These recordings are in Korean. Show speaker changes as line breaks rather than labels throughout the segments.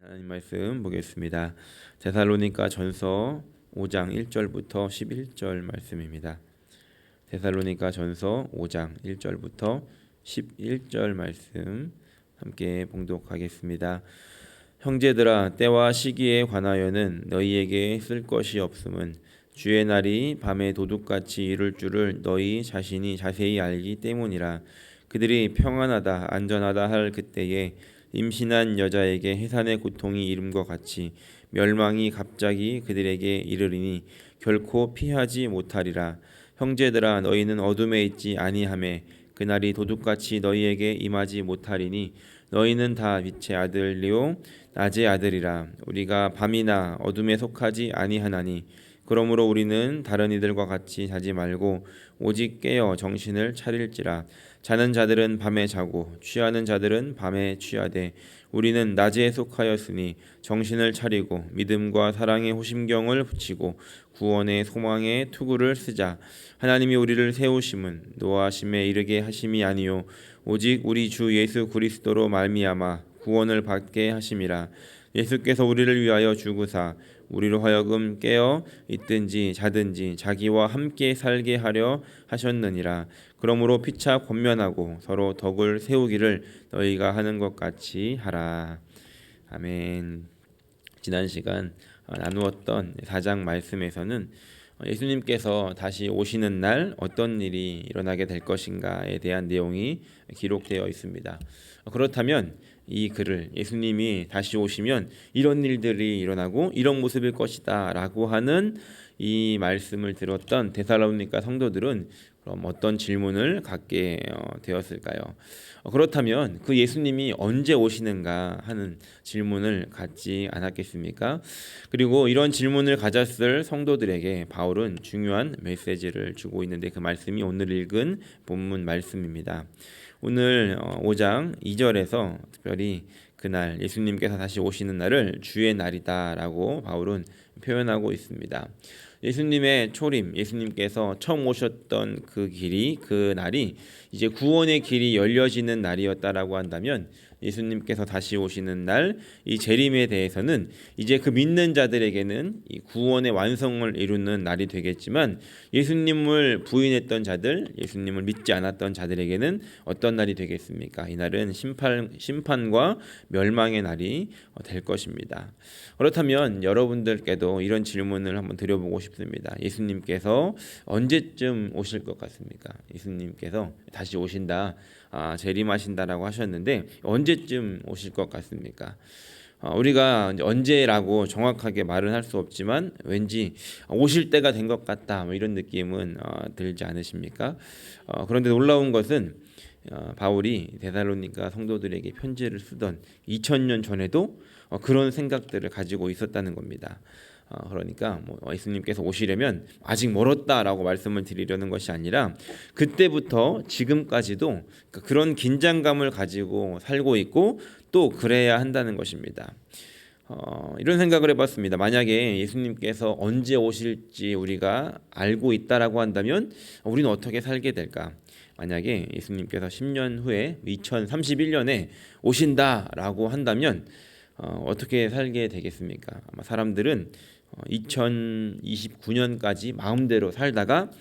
하나님 말씀 보겠습니다. 데살로니가 전서 5장 1절부터 11절 말씀입니다. 데살로니가 전서 5장 1절부터 11절 말씀 함께 봉독하겠습니다. 형제들아, 때와 시기에 관하여는 너희에게 쓸 것이 없음은 주의 날이 밤에 도둑같이 이를 줄을 너희 자신이 자세히 알기 때문이라. 그들이 평안하다 안전하다 할 그때에 임신한 여자에게 해산의 고통이 이름과 같이 멸망이 갑자기 그들에게 이르리니 결코 피하지 못하리라. 형제들아, 너희는 어둠에 있지 아니하매 그날이 도둑같이 너희에게 임하지 못하리니 너희는 다 빛의 아들이요 낮의 아들이라. 우리가 밤이나 어둠에 속하지 아니하나니 그러므로 우리는 다른 이들과 같이 자지 말고 오직 깨어 정신을 차릴지라. 자는 자들은 밤에 자고 취하는 자들은 밤에 취하되 우리는 낮에 속하였으니 정신을 차리고 믿음과 사랑의 호심경을 붙이고 구원의 소망의 투구를 쓰자. 하나님이 우리를 세우심은 노하심에 이르게 하심이 아니요 오직 우리 주 예수 그리스도로 말미암아 구원을 받게 하심이라. 예수께서 우리를 위하여 죽으사 우리로 하여금 깨어 있든지 자든지 자기와 함께 살게 하려 하셨느니라. 그러므로 피차 권면하고 서로 덕을 세우기를 너희가 하는 것 같이 하라. 아멘. 지난 시간 나누었던 4장 말씀에서는 예수님께서 다시 오시는 날 어떤 일이 일어나게 될 것인가에 대한 내용이 기록되어 있습니다. 그렇다면 이 글을 예수님이 다시 오시면 이런 일들이 일어나고 이런 모습일 것이다 라고 하는 이 말씀을 들었던 데살로니가 성도들은 그럼 어떤 질문을 갖게 되었을까요? 그렇다면 그 예수님이 언제 오시는가 하는 질문을 갖지 않았겠습니까? 그리고 이런 질문을 가졌을 성도들에게 바울은 중요한 메시지를 주고 있는데 그 말씀이 오늘 읽은 본문 말씀입니다. 오늘 5장 2절에서 특별히 그날 예수님께서 다시 오시는 날을 주의 날이다라고 바울은 표현하고 있습니다. 예수님의 초림, 예수님께서 처음 오셨던 그 길이, 그 날이 이제 구원의 길이 열려지는 날이었다라고 한다면 예수님께서 다시 오시는 날, 이 재림에 대해서는 이제 그 믿는 자들에게는 이 구원의 완성을 이루는 날이 되겠지만 예수님을 부인했던 자들, 예수님을 믿지 않았던 자들에게는 어떤 날이 되겠습니까? 이 날은 심판과 멸망의 날이 될 것입니다. 그렇다면 여러분들께도 이런 질문을 한번 드려보고 싶습니다. 예수님께서 언제쯤 오실 것 같습니까? 예수님께서 다시 오신다, 재림하신다라고 하셨는데 언제쯤 오실 것 같습니까? 우리가 언제라고 정확하게 말은 할 수 없지만 왠지 오실 때가 된 것 같다 뭐 이런 느낌은 들지 않으십니까? 그런데 놀라운 것은 바울이 데살로니가 성도들에게 편지를 쓰던 2000년 전에도 그런 생각들을 가지고 있었다는 겁니다. 그러니까 예수님께서 오시려면 아직 멀었다라고 말씀을 드리려는 것이 아니라 그때부터 지금까지도 그런 긴장감을 가지고 살고 있고 또 그래야 한다는 것입니다. 이런 생각을 해봤습니다. 만약에 예수님께서 언제 오실지 우리가 알고 있다라고 한다면 우리는 어떻게 살게 될까? 만약에 예수님께서 10년 후에 2031년에 오신다라고 한다면 어떻게 살게 되겠습니까? 아마 사람들은 2029년까지 마음대로 살다가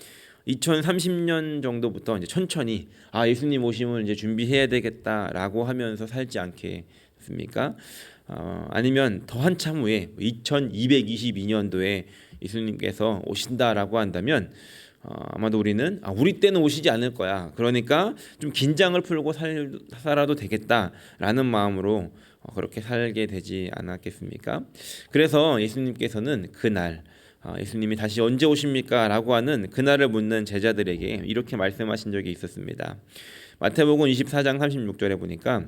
2030년 정도부터 이제 천천히 예수님 오심을 이제 준비해야 되겠다라고 하면서 살지 않겠습니까? 아니면 더 한참 후에 2222년도에 예수님께서 오신다라고 한다면 아마도 우리는 우리 때는 오시지 않을 거야. 그러니까 좀 긴장을 풀고 살아도 되겠다라는 마음으로 그렇게 살게 되지 않았겠습니까? 그래서 예수님께서는 그날 예수님이 다시 언제 오십니까? 라고 하는 그날을 묻는 제자들에게 이렇게 말씀하신 적이 있었습니다. 마태복음 24장 36절에 보니까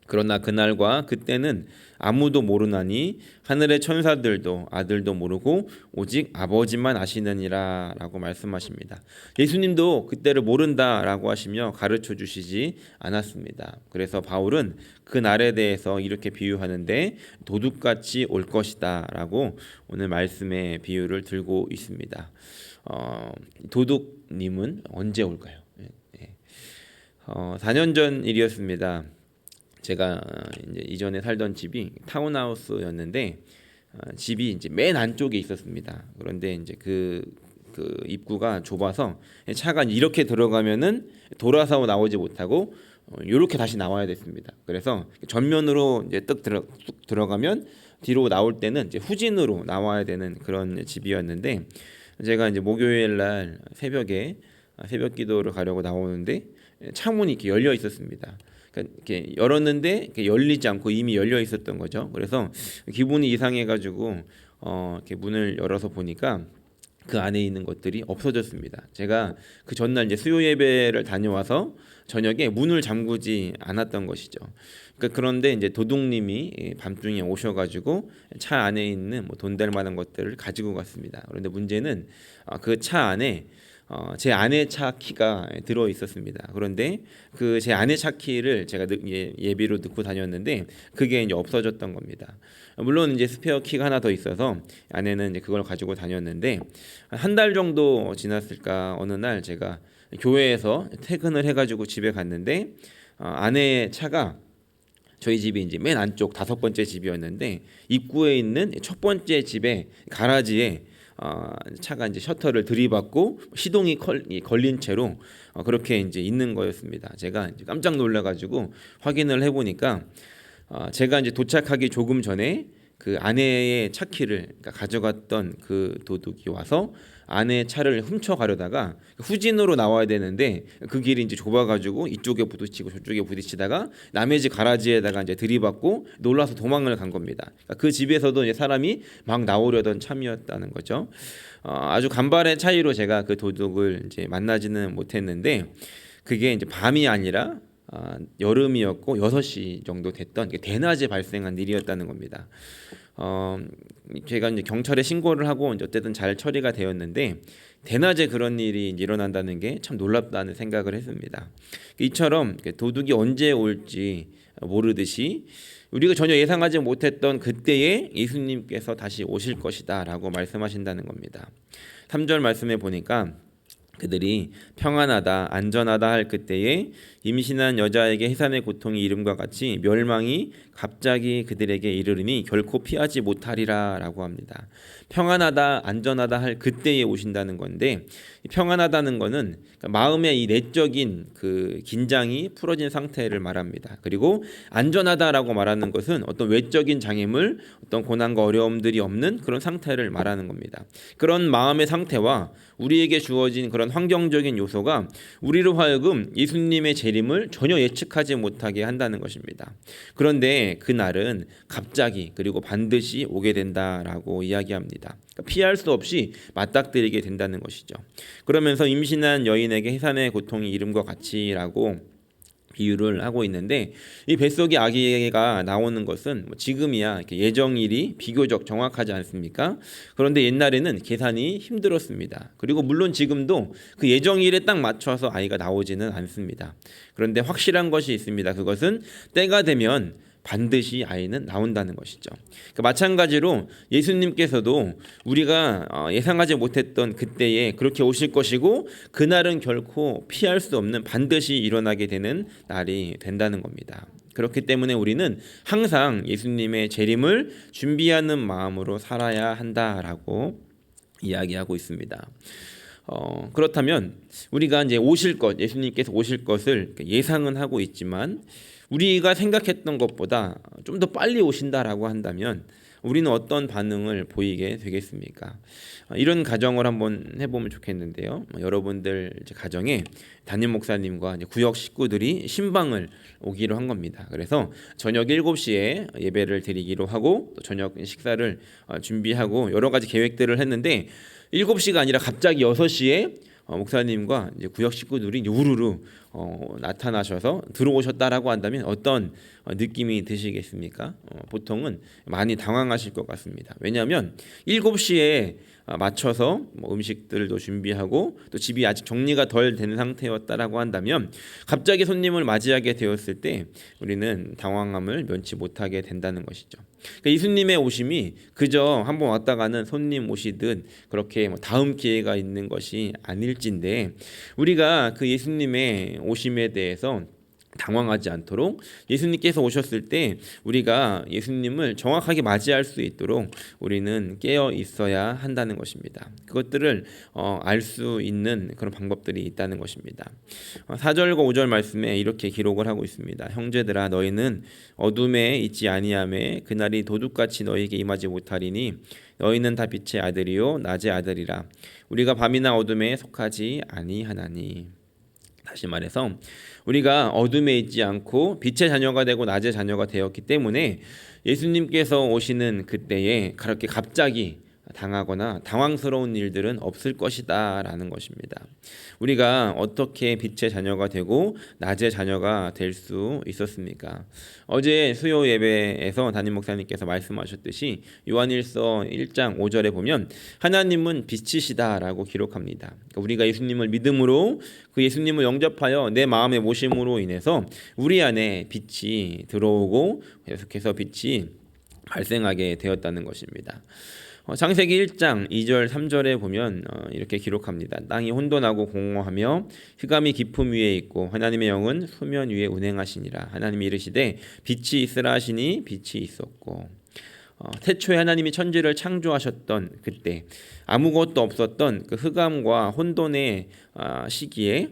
그러나 그날과 그때는 아무도 모르나니 하늘의 천사들도 아들도 모르고 오직 아버지만 아시느니라 라고 말씀하십니다. 예수님도 그때를 모른다라고 하시며 가르쳐 주시지 않았습니다. 그래서 바울은 그 날에 대해서 이렇게 비유하는데 도둑같이 올 것이다 라고 오늘 말씀의 비유를 들고 있습니다. 도둑님은 언제 올까요? 4년 전 일이었습니다. 제가 이제 이전에 살던 집이 타운하우스였는데 집이 이제 맨 안쪽에 있었습니다. 그런데 이제 그 입구가 좁아서 차가 이렇게 들어가면은 돌아서 나오지 못하고 이렇게 다시 나와야 됐습니다. 그래서 전면으로 이제 뚝 들어가면 뒤로 나올 때는 이제 후진으로 나와야 되는 그런 집이었는데, 제가 이제 목요일 날 새벽에 새벽 기도를 가려고 나오는데 창문이 이렇게 열려 있었습니다. 그러니까 이렇게 열었는데 이렇게 열리지 않고 이미 열려 있었던 거죠. 그래서 기분이 이상해가지고 이렇게 문을 열어서 보니까 그 안에 있는 것들이 없어졌습니다. 제가 그 전날 이제 수요 예배를 다녀와서 저녁에 문을 잠그지 않았던 것이죠. 그러니까 그런데 이제 도둑님이 밤중에 오셔가지고 차 안에 있는 뭐 돈 될 만한 것들을 가지고 갔습니다. 그런데 문제는 그 차 안에 제 아내 차 키가 들어 있었습니다. 그런데 그 제 아내 차 키를 제가 예비로 넣고 다녔는데 그게 이제 없어졌던 겁니다. 물론 이제 스페어 키가 하나 더 있어서 아내는 이제 그걸 가지고 다녔는데, 한 달 정도 지났을까 어느 날 제가 교회에서 퇴근을 해가지고 집에 갔는데 아내의 차가, 저희 집이 이제 맨 안쪽 5번째 집이었는데 입구에 있는 첫 번째 집의 가라지에 차가 이제 셔터를 들이받고 시동이 걸린 채로 그렇게 이제 있는 거였습니다. 제가 이제 깜짝 놀라가지고 확인을 해보니까 제가 이제 도착하기 조금 전에 그 아내의 차 키를 가져갔던 그 도둑이 와서 아내의 차를 훔쳐가려다가 후진으로 나와야 되는데 그 길이 이제 좁아가지고 이쪽에 부딪히고 저쪽에 부딪히다가 남의 집 가라지에다가 이제 들이받고 놀라서 도망을 간 겁니다. 그 집에서도 이제 사람이 막 나오려던 참이었다는 거죠. 아주 간발의 차이로 제가 그 도둑을 이제 만나지는 못했는데, 그게 이제 밤이 아니라 여름이었고 6시 정도 됐던 대낮에 발생한 일이었다는 겁니다. 제가 이제 경찰에 신고를 하고 이제 어쨌든 잘 처리가 되었는데, 대낮에 그런 일이 이제 일어난다는 게 참 놀랍다는 생각을 했습니다. 이처럼 도둑이 언제 올지 모르듯이 우리가 전혀 예상하지 못했던 그때에 예수님께서 다시 오실 것이다라고 말씀하신다는 겁니다. 3절 말씀에 보니까 그들이 평안하다 안전하다 할 그때에 임신한 여자에게 해산의 고통이 이름과 같이 멸망이 갑자기 그들에게 이르르니 결코 피하지 못하리라라고 합니다. 평안하다 안전하다 할 그때에 오신다는 건데, 평안하다는 거는 마음의 이 내적인 그 긴장이 풀어진 상태를 말합니다. 그리고 안전하다라고 말하는 것은 어떤 외적인 장애물, 어떤 고난과 어려움들이 없는 그런 상태를 말하는 겁니다. 그런 마음의 상태와 우리에게 주어진 그런 환경적인 요소가 우리로 하여금 예수님의 재림을 전혀 예측하지 못하게 한다는 것입니다. 그런데 그날은 갑자기 그리고 반드시 오게 된다라고 이야기합니다. 피할 수 없이 맞닥뜨리게 된다는 것이죠. 그러면서 임신한 여인에게 해산의 고통이 이름과 같이라고 비유를 하고 있는데, 이 뱃속에 아기가 나오는 것은 지금이야 예정일이 비교적 정확하지 않습니까? 그런데 옛날에는 계산이 힘들었습니다. 그리고 물론 지금도 그 예정일에 딱 맞춰서 아이가 나오지는 않습니다. 그런데 확실한 것이 있습니다. 그것은 때가 되면 반드시 아이는 나온다는 것이죠. 그러니까 마찬가지로 예수님께서도 우리가 예상하지 못했던 그때에 그렇게 오실 것이고, 그날은 결코 피할 수 없는 반드시 일어나게 되는 날이 된다는 겁니다. 그렇기 때문에 우리는 항상 예수님의 재림을 준비하는 마음으로 살아야 한다라고 이야기하고 있습니다. 그렇다면 우리가 이제 오실 것, 예수님께서 오실 것을 예상은 하고 있지만 우리가 생각했던 것보다 좀 더 빨리 오신다라고 한다면 우리는 어떤 반응을 보이게 되겠습니까? 이런 가정을 한번 해보면 좋겠는데요. 여러분들 가정에 담임 목사님과 구역 식구들이 신방을 오기로 한 겁니다. 그래서 저녁 7시에 예배를 드리기로 하고 또 저녁 식사를 준비하고 여러 가지 계획들을 했는데, 7시가 아니라 갑자기 6시에 목사님과 이제 구역 식구들이 우르르 나타나셔서 들어오셨다라고 한다면 어떤 느낌이 드시겠습니까? 보통은 많이 당황하실 것 같습니다. 왜냐하면 7시에 맞춰서 음식들도 준비하고 또 집이 아직 정리가 덜 된 상태였다라고 한다면 갑자기 손님을 맞이하게 되었을 때 우리는 당황함을 면치 못하게 된다는 것이죠. 그러니까 예수님의 오심이 그저 한번 왔다 가는 손님 오시듯 그렇게 다음 기회가 있는 것이 아닐진데, 우리가 그 예수님의 오심에 대해서 당황하지 않도록 예수님께서 오셨을 때 우리가 예수님을 정확하게 맞이할 수 있도록 우리는 깨어 있어야 한다는 것입니다. 그것들을 알 수 있는 그런 방법들이 있다는 것입니다. 4절과 5절 말씀에 이렇게 기록을 하고 있습니다. 형제들아 너희는 어둠에 있지 아니하매 그날이 도둑같이 너희에게 임하지 못하리니 너희는 다 빛의 아들이요 낮의 아들이라 우리가 밤이나 어둠에 속하지 아니하나니. 다시 말해서 우리가 어둠에 있지 않고 빛의 자녀가 되고 낮의 자녀가 되었기 때문에 예수님께서 오시는 그때에 그렇게 갑자기 당하거나 당황스러운 일들은 없을 것이다 라는 것입니다. 우리가 어떻게 빛의 자녀가 되고 낮의 자녀가 될 수 있었습니까? 어제 수요 예배에서 담임 목사님께서 말씀하셨듯이 요한일서 1장 5절에 보면 하나님은 빛이시다 라고 기록합니다. 그러니까 우리가 예수님을 믿음으로 그 예수님을 영접하여 내 마음에 모심으로 인해서 우리 안에 빛이 들어오고 계속해서 빛이 발생하게 되었다는 것입니다. 창세기 1장 2절 3절에 보면 이렇게 기록합니다. 땅이 혼돈하고 공허하며 흑암이 깊음 위에 있고 하나님의 영은 수면 위에 운행하시니라. 하나님이 이르시되 빛이 있으라 하시니 빛이 있었고. 태초에 하나님이 천지를 창조하셨던 그때 아무것도 없었던 그 흑암과 혼돈의 시기에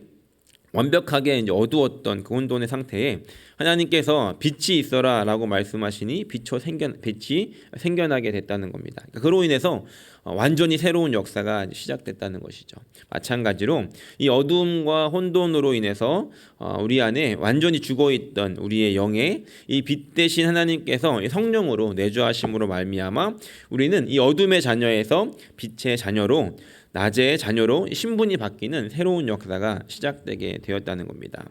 완벽하게 이제 어두웠던 그 혼돈의 상태에 하나님께서 빛이 있어라라고 말씀하시니 빛이 생겨나게 됐다는 겁니다. 그로 인해서 완전히 새로운 역사가 시작됐다는 것이죠. 마찬가지로 이 어둠과 혼돈으로 인해서 우리 안에 완전히 죽어있던 우리의 영에 이 빛 대신 하나님께서 성령으로 내주하심으로 말미암아 우리는 이 어둠의 자녀에서 빛의 자녀로 낮의 자녀로 신분이 바뀌는 새로운 역사가 시작되게 되었다는 겁니다.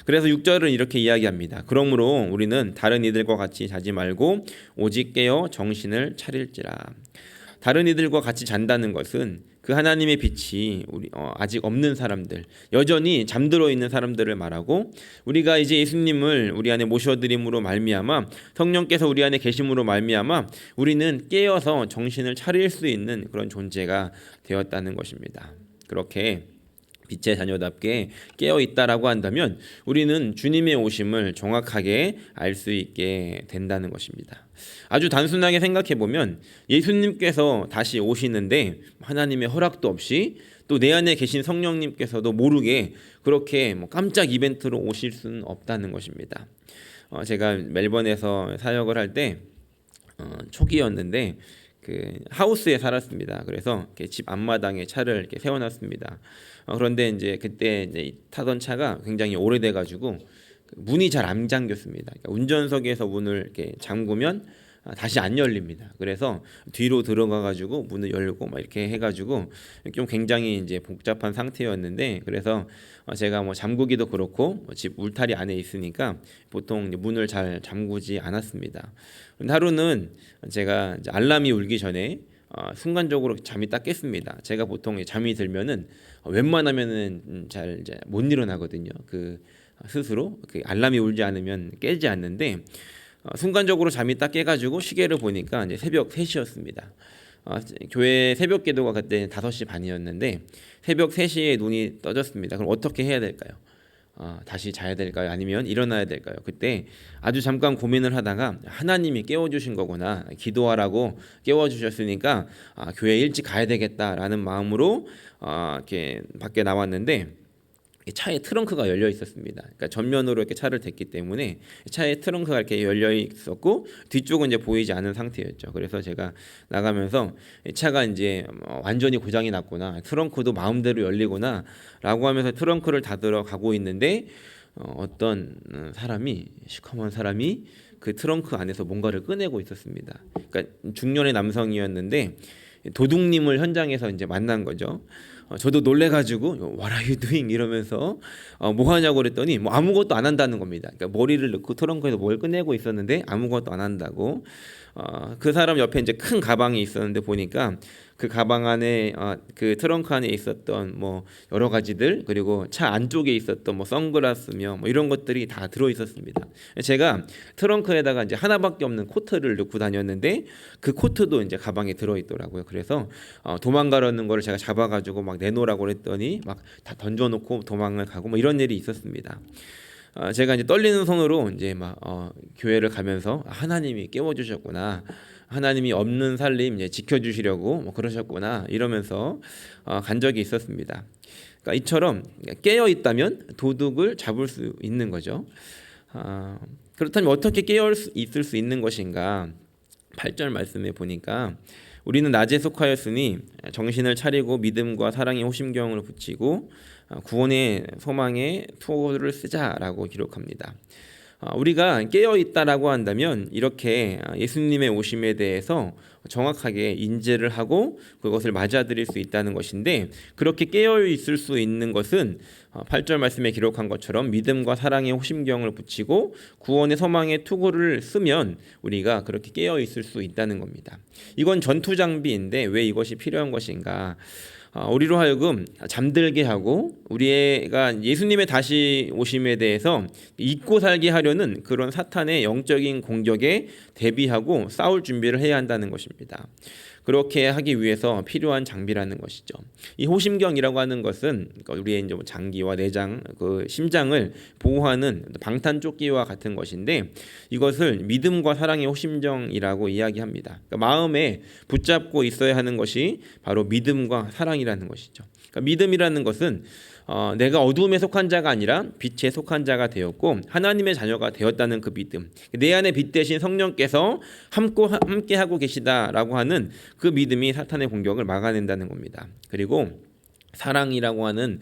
그래서 6절은 이렇게 이야기합니다. 그러므로 우리는 다른 이들과 같이 자지 말고 오직 깨어 정신을 차릴지라. 다른 이들과 같이 잔다는 것은 그 하나님의 빛이 아직 없는 사람들, 여전히 잠들어 있는 사람들을 말하고 우리가 이제 예수님을 우리 안에 모셔드림으로 말미암아 성령께서 우리 안에 계심으로 말미암아 우리는 깨어서 정신을 차릴 수 있는 그런 존재가 되었다는 것입니다. 그렇게 빛의 자녀답게 깨어 있다라고 한다면 우리는 주님의 오심을 정확하게 알 수 있게 된다는 것입니다. 아주 단순하게 생각해 보면 예수님께서 다시 오시는데 하나님의 허락도 없이 또 내 안에 계신 성령님께서도 모르게 그렇게 깜짝 이벤트로 오실 수는 없다는 것입니다. 제가 멜번에서 사역을 할 때 초기였는데 그 하우스에 살았습니다. 그래서 집 앞마당에 차를 이렇게 세워놨습니다. 그런데 이제 그때 이제 타던 차가 굉장히 오래돼가지고 문이 잘 안 잠겼습니다. 그러니까 운전석에서 문을 이렇게 잠그면 다시 안 열립니다. 그래서 뒤로 들어가가지고 문을 열고 막 이렇게 해가지고 좀 굉장히 이제 복잡한 상태였는데 그래서 제가 잠그기도 그렇고 집 울타리 안에 있으니까 보통 문을 잘 잠그지 않았습니다. 근데 하루는 제가 이제 알람이 울기 전에 순간적으로 잠이 딱 깼습니다. 제가 보통 잠이 들면은 웬만하면은 잘 이제 못 일어나거든요. 그 스스로 그 알람이 울지 않으면 깨지 않는데 순간적으로 잠이 딱 깨가지고 시계를 보니까 이제 새벽 3시였습니다. 교회 새벽 기도가 그때 5시 반이었는데 새벽 3시에 눈이 떠졌습니다. 그럼 어떻게 해야 될까요? 다시 자야 될까요? 아니면 일어나야 될까요? 그때 아주 잠깐 고민을 하다가 하나님이 깨워주신 거구나. 기도하라고 깨워주셨으니까 교회 일찍 가야 되겠다라는 마음으로 이렇게 밖에 나왔는데 차에 트렁크가 열려 있었습니다. 그러니까 전면으로 이렇게 차를 댔기 때문에 차에 트렁크가 이렇게 열려 있었고 뒤쪽은 이제 보이지 않은 상태였죠. 그래서 제가 나가면서 차가 이제 완전히 고장이 났구나, 트렁크도 마음대로 열리구나라고 하면서 트렁크를 닫으러 가고 있는데 어떤 사람이 시커먼 사람이 그 트렁크 안에서 뭔가를 꺼내고 있었습니다. 그러니까 중년의 남성이었는데 도둑님을 현장에서 이제 만난 거죠. 저도 놀래가지고 What are you doing? 이러면서 뭐 하냐고 그랬더니 아무것도 안 한다는 겁니다. 그러니까 머리를 넣고 트렁크에서 뭘 꺼내고 있었는데 아무것도 안 한다고. 그 사람 옆에 이제 큰 가방이 있었는데 보니까 그 가방 안에 그 트렁크 안에 있었던 뭐 여러 가지들, 그리고 차 안쪽에 있었던 뭐 선글라스며 뭐 이런 것들이 다 들어 있었습니다. 제가 트렁크에다가 이제 하나밖에 없는 코트를 넣고 다녔는데 그 코트도 이제 가방에 들어 있더라고요. 그래서 도망가려는 거를 제가 잡아가지고 막 내놓으라고 그랬더니 막 다 던져놓고 도망을 가고 뭐 이런 일이 있었습니다. 제가 이제 떨리는 손으로 이제 막 교회를 가면서 하나님이 깨워주셨구나, 하나님이 없는 살림 이제 지켜주시려고 뭐 그러셨구나 이러면서 간 적이 있었습니다. 그러니까 이처럼 깨어 있다면 도둑을 잡을 수 있는 거죠. 그렇다면 어떻게 깨어 있을 수 있는 것인가? 8절 말씀에 보니까 우리는 낮에 속하였으니 정신을 차리고 믿음과 사랑의 호심경을 붙이고 구원의 소망의 투어를 쓰자라고 기록합니다. 우리가 깨어 있다라고 한다면 이렇게 예수님의 오심에 대해서 정확하게 인지를 하고 그것을 맞아들일 수 있다는 것인데, 그렇게 깨어 있을 수 있는 것은 8절 말씀에 기록한 것처럼 믿음과 사랑의 호심경을 붙이고 구원의 소망의 투구를 쓰면 우리가 그렇게 깨어 있을 수 있다는 겁니다. 이건 전투 장비인데 왜 이것이 필요한 것인가? 우리로 하여금 잠들게 하고 우리가 예수님의 다시 오심에 대해서 잊고 살게 하려는 그런 사탄의 영적인 공격에 대비하고 싸울 준비를 해야 한다는 것입니다. 그렇게 하기 위해서 필요한 장비라는 것이죠. 이 호심경이라고 하는 것은 우리의 이제 장기와 내장, 그 심장을 보호하는 방탄조끼와 같은 것인데, 이것을 믿음과 사랑의 호심경이라고 이야기합니다. 그러니까 마음에 붙잡고 있어야 하는 것이 바로 믿음과 사랑이라는 것이죠. 그러니까 믿음이라는 것은 내가 어두움에 속한 자가 아니라 빛에 속한 자가 되었고 하나님의 자녀가 되었다는 그 믿음, 내 안에 빛 대신 성령께서 함께 하고 계시다라고 하는 그 믿음이 사탄의 공격을 막아낸다는 겁니다. 그리고 사랑이라고 하는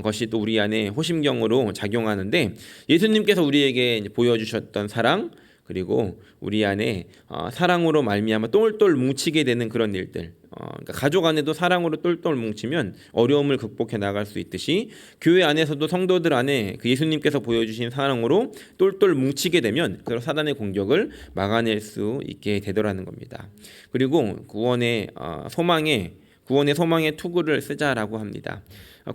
것이 또 우리 안에 호심경으로 작용하는데, 예수님께서 우리에게 보여주셨던 사랑, 그리고 우리 안에 사랑으로 말미암아 똘똘 뭉치게 되는 그런 일들, 그러니까 가족 안에도 사랑으로 똘똘 뭉치면 어려움을 극복해 나갈 수 있듯이 교회 안에서도 성도들 안에 그 예수님께서 보여주신 사랑으로 똘똘 뭉치게 되면 그 사단의 공격을 막아낼 수 있게 되더라는 겁니다. 그리고 구원의 소망의 투구를 쓰자라고 합니다.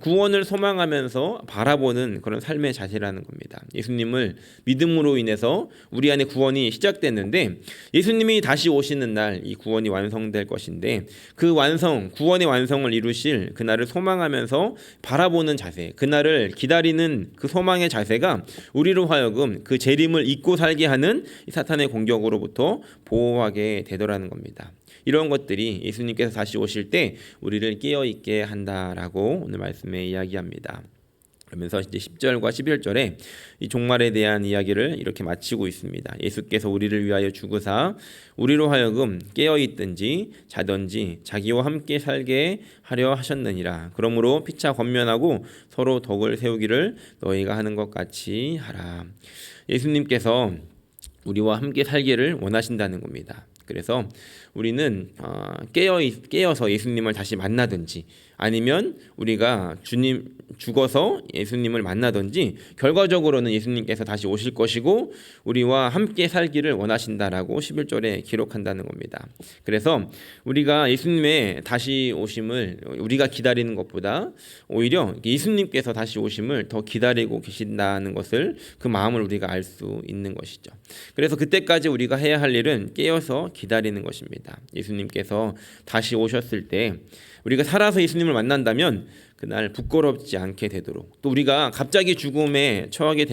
구원을 소망하면서 바라보는 그런 삶의 자세라는 겁니다. 예수님을 믿음으로 인해서 우리 안에 구원이 시작됐는데, 예수님이 다시 오시는 날 이 구원이 완성될 것인데, 그 구원의 완성을 이루실 그날을 소망하면서 바라보는 자세, 그날을 기다리는 그 소망의 자세가 우리로 하여금 그 재림을 잊고 살게 하는 사탄의 공격으로부터 보호하게 되더라는 겁니다. 이런 것들이 예수님께서 다시 오실 때 우리를 깨어있게 한다라고 오늘 말씀에 이야기합니다. 그러면서 이제 10절과 11절에 이 종말에 대한 이야기를 이렇게 마치고 있습니다. 예수께서 우리를 위하여 죽으사 우리로 하여금 깨어있든지 자든지 자기와 함께 살게 하려 하셨느니라. 그러므로 피차 권면하고 서로 덕을 세우기를 너희가 하는 것 같이 하라. 예수님께서 우리와 함께 살기를 원하신다는 겁니다. 그래서 우리는 깨어서 예수님을 다시 만나든지, 아니면 우리가 죽어서 예수님을 만나든지, 결과적으로는 예수님께서 다시 오실 것이고 우리와 함께 살기를 원하신다라고 11절에 기록한다는 겁니다. 그래서 우리가 예수님의 다시 오심을 우리가 기다리는 것보다 오히려 예수님께서 다시 오심을 더 기다리고 계신다는 것을, 그 마음을 우리가 알 수 있는 것이죠. 그래서 그때까지 우리가 해야 할 일은 깨어서 기다리는 것입니다. 예수님께서 다시 오셨을 때 우리가 살아서 예수님을 만난다면 그날 부끄럽지 않게 되도록, 또 우리가 갑자기 죽음에 처하게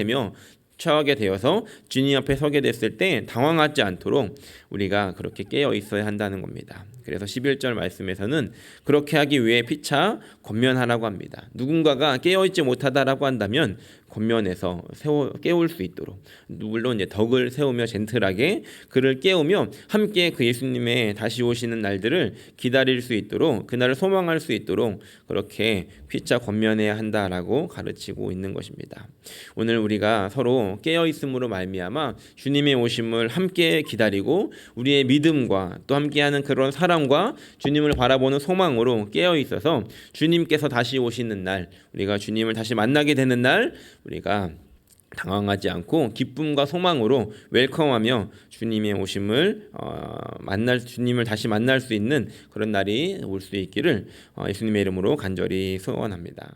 되어서 주님 앞에 서게 됐을 때 당황하지 않도록 우리가 그렇게 깨어 있어야 한다는 겁니다. 그래서 11절 말씀에서는 그렇게 하기 위해 피차 권면하라고 합니다. 누군가가 깨어 있지 못하다라고 한다면 권면해서 깨울 수 있도록, 물론 이제 덕을 세우며 젠틀하게 그를 깨우며 함께 그 예수님의 다시 오시는 날들을 기다릴 수 있도록, 그날을 소망할 수 있도록 그렇게 피차 권면해야 한다라고 가르치고 있는 것입니다. 오늘 우리가 서로 깨어 있음으로 말미암아 주님의 오심을 함께 기다리고 우리의 믿음과 또 함께하는 그런 사랑과 주님을 바라보는 소망으로 깨어 있어서 주님께서 다시 오시는 날, 우리가 주님을 다시 만나게 되는 날 우리가 당황하지 않고 기쁨과 소망으로 웰컴하며 주님의 오심을 주님을 다시 만날 수 있는 그런 날이 올 수 있기를 예수님의 이름으로 간절히 소원합니다.